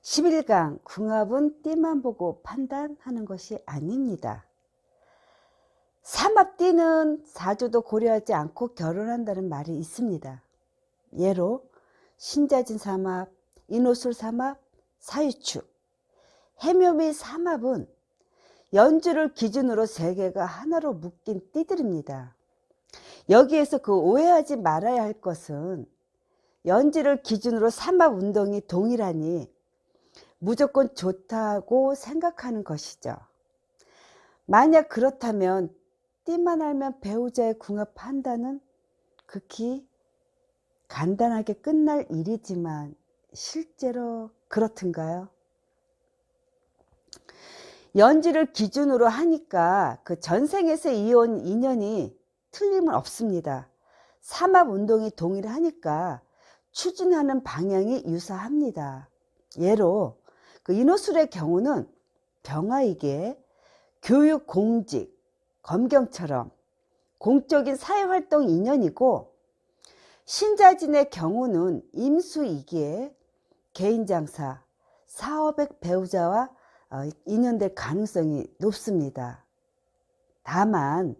십일강 궁합은 띠만 보고 판단하는 것이 아닙니다. 삼합띠는 사주도 고려하지 않고 결혼한다는 말이 있습니다. 예로 신자진 삼합, 인호술 삼합, 사유축, 해묘미 삼합은 연주를 기준으로 세 개가 하나로 묶인 띠들입니다. 여기에서 오해하지 말아야 할 것은 연지를 기준으로 삼합 운동이 동일하니 무조건 좋다고 생각하는 것이죠. 만약 그렇다면 띠만 알면 배우자의 궁합 판단은 극히 간단하게 끝날 일이지만 실제로 그렇던가요? 연지를 기준으로 하니까 그 전생에서 이어온 인연이 틀림은 없습니다. 삼합 운동이 동일하니까 추진하는 방향이 유사합니다. 예로 인호술의 경우는 병화이기에 교육, 공직, 검경처럼 공적인 사회활동 인연이고, 신자진의 경우는 임수이기에 개인장사, 사업의 배우자와 인연될 가능성이 높습니다. 다만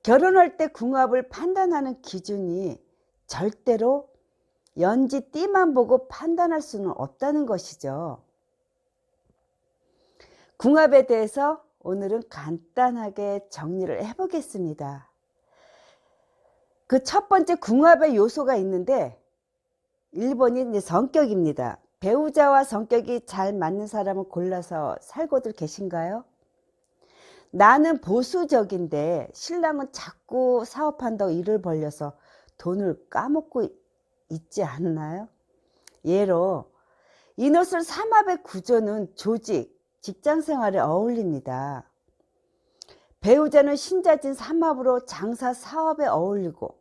결혼할 때 궁합을 판단하는 기준이 절대로 연지 띠만 보고 판단할 수는 없다는 것이죠. 궁합에 대해서 오늘은 간단하게 정리를 해보겠습니다. 그 첫 번째 궁합의 요소가 있는데 1번이 성격입니다. 배우자와 성격이 잘 맞는 사람을 골라서 살고들 계신가요? 나는 보수적인데 신랑은 자꾸 사업한다고 일을 벌려서 돈을 까먹고 있지 않나요? 예로 인호술 삼합의 구조는 조직, 직장생활에 어울립니다. 배우자는 신자진 삼합으로 장사 사업에 어울리고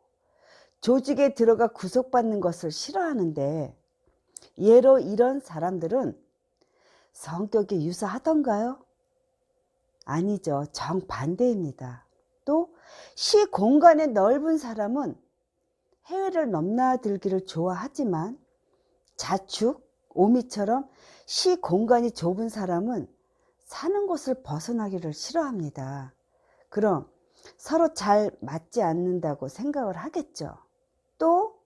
조직에 들어가 구속받는 것을 싫어하는데, 예로 이런 사람들은 성격이 유사하던가요? 아니죠. 정반대입니다. 또 시 공간이 넓은 사람은 해외를 넘나들기를 좋아하지만 자축, 오미처럼 시 공간이 좁은 사람은 사는 곳을 벗어나기를 싫어합니다. 그럼 서로 잘 맞지 않는다고 생각을 하겠죠. 또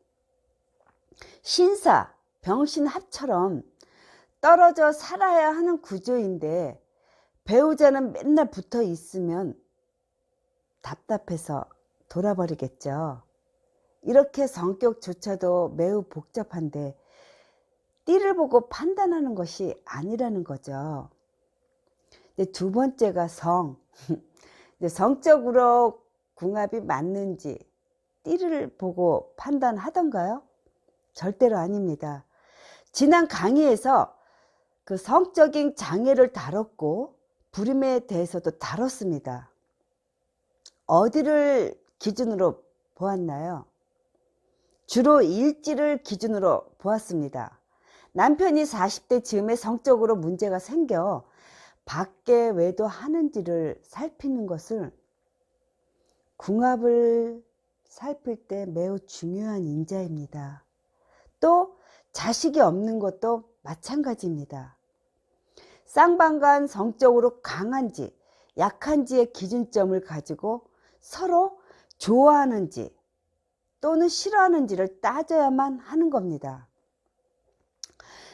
신사, 병신합처럼 떨어져 살아야 하는 구조인데 배우자는 맨날 붙어 있으면 답답해서 돌아버리겠죠. 이렇게 성격조차도 매우 복잡한데 띠를 보고 판단하는 것이 아니라는 거죠. 두 번째가 성적으로 궁합이 맞는지 띠를 보고 판단하던가요? 절대로 아닙니다. 지난 강의에서 그 성적인 장애를 다뤘고 불임에 대해서도 다뤘습니다. 어디를 기준으로 보았나요? 주로 일지를 기준으로 보았습니다. 남편이 40대 즈음에 성적으로 문제가 생겨 밖에 외도하는지를 살피는 것을 궁합을 살필 때 매우 중요한 인자입니다. 또 자식이 없는 것도 마찬가지입니다. 쌍방간 성적으로 강한지 약한지의 기준점을 가지고 서로 좋아하는지 또는 싫어하는지를 따져야만 하는 겁니다.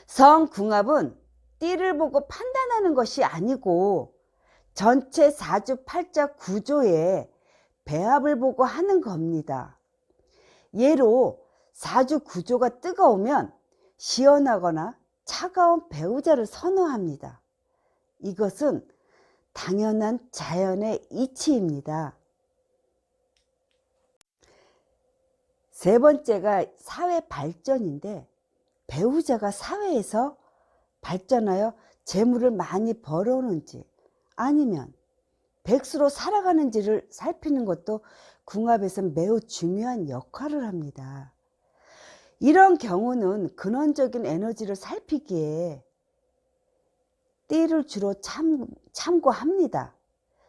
성궁합은 띠를 보고 판단하는 것이 아니고 전체 사주팔자 구조의 배합을 보고 하는 겁니다. 예로 사주 구조가 뜨거우면 시원하거나 차가운 배우자를 선호합니다. 이것은 당연한 자연의 이치입니다. 세 번째가 사회 발전인데, 배우자가 사회에서 발전하여 재물을 많이 벌어오는지 아니면 백수로 살아가는지를 살피는 것도 궁합에서 매우 중요한 역할을 합니다. 이런 경우는 근원적인 에너지를 살피기에 띠를 주로 참고합니다.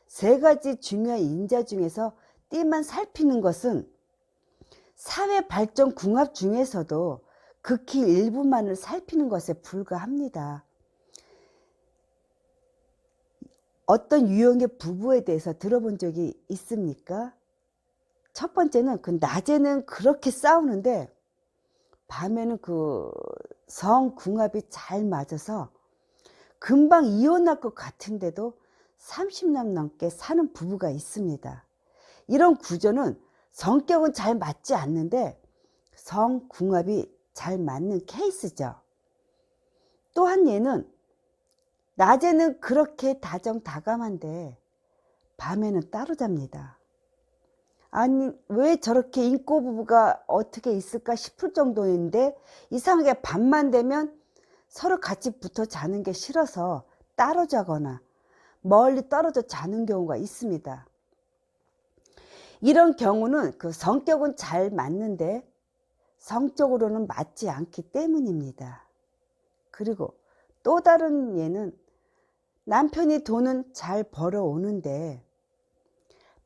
세 가지 중요한 인자 중에서 띠만 살피는 것은 사회 발전 궁합 중에서도 극히 일부만을 살피는 것에 불과합니다. 어떤 유형의 부부에 대해서 들어본 적이 있습니까? 첫 번째는 낮에는 그렇게 싸우는데 밤에는 성궁합이 잘 맞아서 금방 이혼할 것 같은데도 30년 넘게 사는 부부가 있습니다. 이런 구조는 성격은 잘 맞지 않는데 성궁합이 잘 맞는 케이스죠. 또 한 예는 낮에는 그렇게 다정다감한데 밤에는 따로 잡니다. 아니, 왜 저렇게 인꼬 부부가 어떻게 있을까 싶을 정도인데 이상하게 밤만 되면 서로 같이 붙어 자는 게 싫어서 따로 자거나 멀리 떨어져 자는 경우가 있습니다. 이런 경우는 성격은 잘 맞는데 성적으로는 맞지 않기 때문입니다. 그리고 또 다른 예는 남편이 돈은 잘 벌어오는데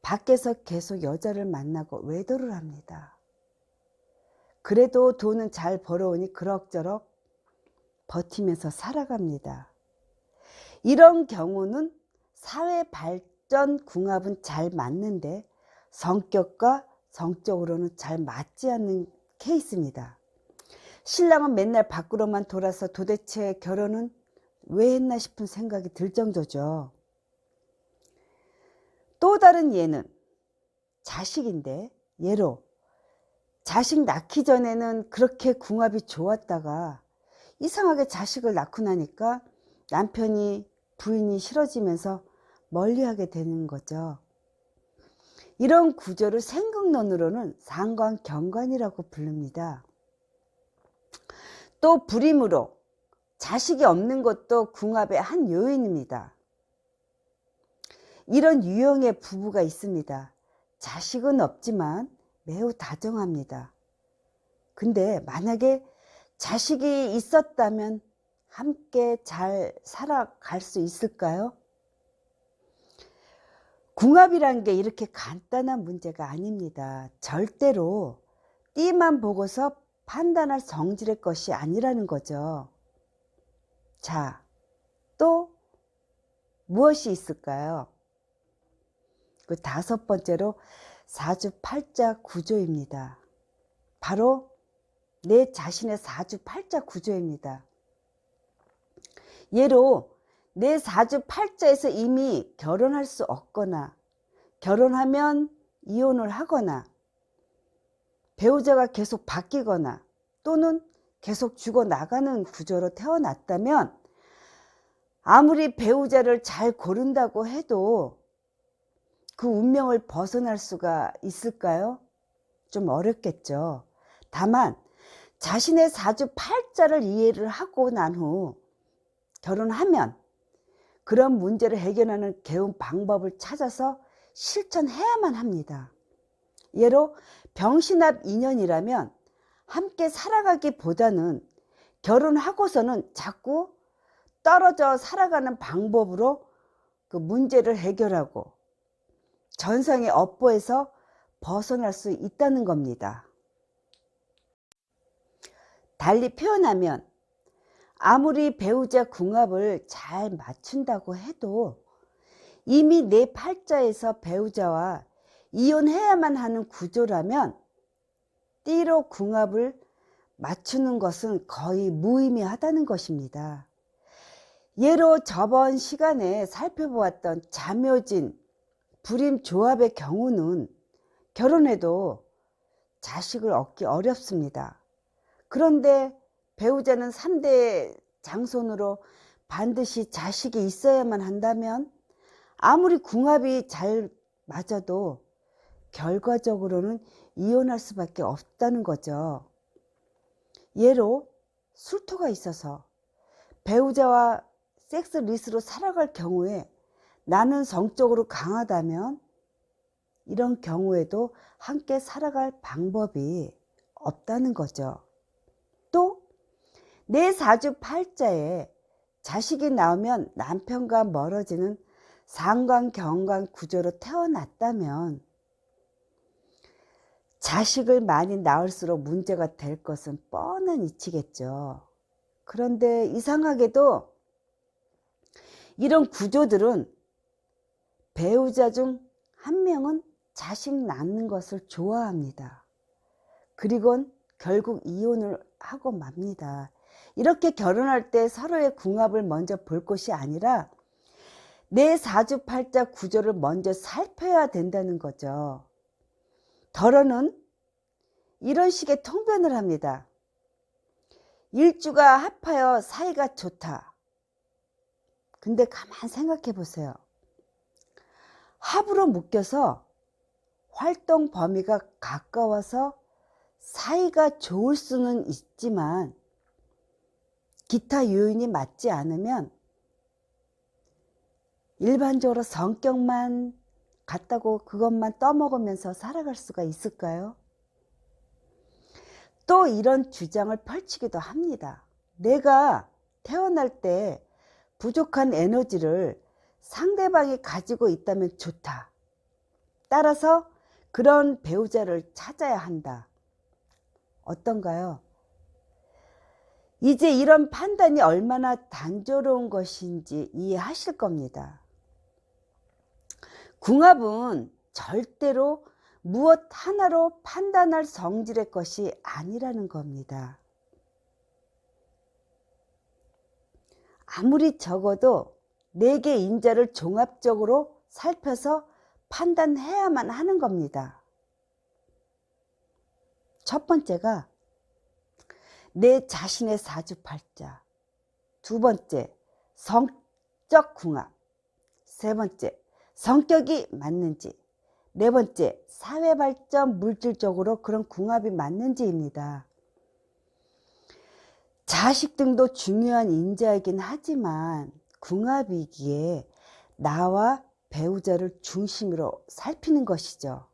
밖에서 계속 여자를 만나고 외도를 합니다. 그래도 돈은 잘 벌어오니 그럭저럭 버티면서 살아갑니다. 이런 경우는 사회 발전 궁합은 잘 맞는데 성격과 성적으로는 잘 맞지 않는 케이스입니다. 신랑은 맨날 밖으로만 돌아서 도대체 결혼은 왜 했나 싶은 생각이 들 정도죠. 또 다른 예는 자식인데, 예로 자식 낳기 전에는 그렇게 궁합이 좋았다가 이상하게 자식을 낳고 나니까 남편이 부인이 싫어지면서 멀리하게 되는 거죠. 이런 구조를 생각론으로는 상관경관이라고 부릅니다. 또 불임으로 자식이 없는 것도 궁합의 한 요인입니다. 이런 유형의 부부가 있습니다. 자식은 없지만 매우 다정합니다. 근데 만약에 자식이 있었다면 함께 잘 살아갈 수 있을까요? 궁합이란 게 이렇게 간단한 문제가 아닙니다. 절대로 띠만 보고서 판단할 성질의 것이 아니라는 거죠. 자, 또 무엇이 있을까요? 다섯 번째로 사주팔자 구조입니다. 바로 내 자신의 사주팔자 구조입니다. 예로 내 사주팔자에서 이미 결혼할 수 없거나 결혼하면 이혼을 하거나 배우자가 계속 바뀌거나 또는 계속 죽어나가는 구조로 태어났다면 아무리 배우자를 잘 고른다고 해도 그 운명을 벗어날 수가 있을까요? 좀 어렵겠죠. 다만 자신의 사주팔자를 이해를 하고 난 후 결혼하면 그런 문제를 해결하는 개운 방법을 찾아서 실천해야만 합니다. 예로 병신합 인연이라면 함께 살아가기보다는 결혼하고서는 자꾸 떨어져 살아가는 방법으로 그 문제를 해결하고 전상의 업보에서 벗어날 수 있다는 겁니다. 달리 표현하면 아무리 배우자 궁합을 잘 맞춘다고 해도 이미 내 팔자에서 배우자와 이혼해야만 하는 구조라면 띠로 궁합을 맞추는 것은 거의 무의미하다는 것입니다. 예로 저번 시간에 살펴보았던 자묘진, 불임 조합의 경우는 결혼해도 자식을 얻기 어렵습니다. 그런데 배우자는 3대 장손으로 반드시 자식이 있어야만 한다면 아무리 궁합이 잘 맞아도 결과적으로는 이혼할 수밖에 없다는 거죠. 예로 술토가 있어서 배우자와 섹스 리스로 살아갈 경우에 나는 성적으로 강하다면 이런 경우에도 함께 살아갈 방법이 없다는 거죠. 또 내 사주팔자에 자식이 나오면 남편과 멀어지는 상관경관 구조로 태어났다면 자식을 많이 낳을수록 문제가 될 것은 뻔한 이치겠죠. 그런데 이상하게도 이런 구조들은 배우자 중 한 명은 자식 낳는 것을 좋아합니다. 그리곤 결국 이혼을 하고 맙니다. 이렇게 결혼할 때 서로의 궁합을 먼저 볼 것이 아니라 내 사주팔자 구조를 먼저 살펴야 된다는 거죠. 덜어는 이런 식의 통변을 합니다. 일주가 합하여 사이가 좋다. 근데 가만 생각해 보세요. 합으로 묶여서 활동 범위가 가까워서 사이가 좋을 수는 있지만 기타 요인이 맞지 않으면 일반적으로 성격만 같다고 그것만 떠먹으면서 살아갈 수가 있을까요? 또 이런 주장을 펼치기도 합니다. 내가 태어날 때 부족한 에너지를 상대방이 가지고 있다면 좋다. 따라서 그런 배우자를 찾아야 한다. 어떤가요? 이제 이런 판단이 얼마나 단조로운 것인지 이해하실 겁니다. 궁합은 절대로 무엇 하나로 판단할 성질의 것이 아니라는 겁니다. 아무리 적어도 4개 인자를 종합적으로 살펴서 판단해야만 하는 겁니다. 첫 번째가 내 자신의 사주팔자, 두 번째 성적 궁합, 세 번째 성격이 맞는지, 네 번째 사회발전 물질적으로 그런 궁합이 맞는지입니다. 자식 등도 중요한 인자이긴 하지만 궁합이기에 나와 배우자를 중심으로 살피는 것이죠.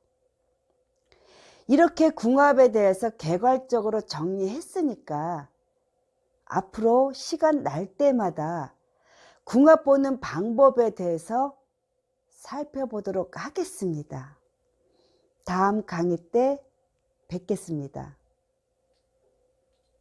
이렇게 궁합에 대해서 개괄적으로 정리했으니까 앞으로 시간 날 때마다 궁합 보는 방법에 대해서 살펴보도록 하겠습니다. 다음 강의 때 뵙겠습니다.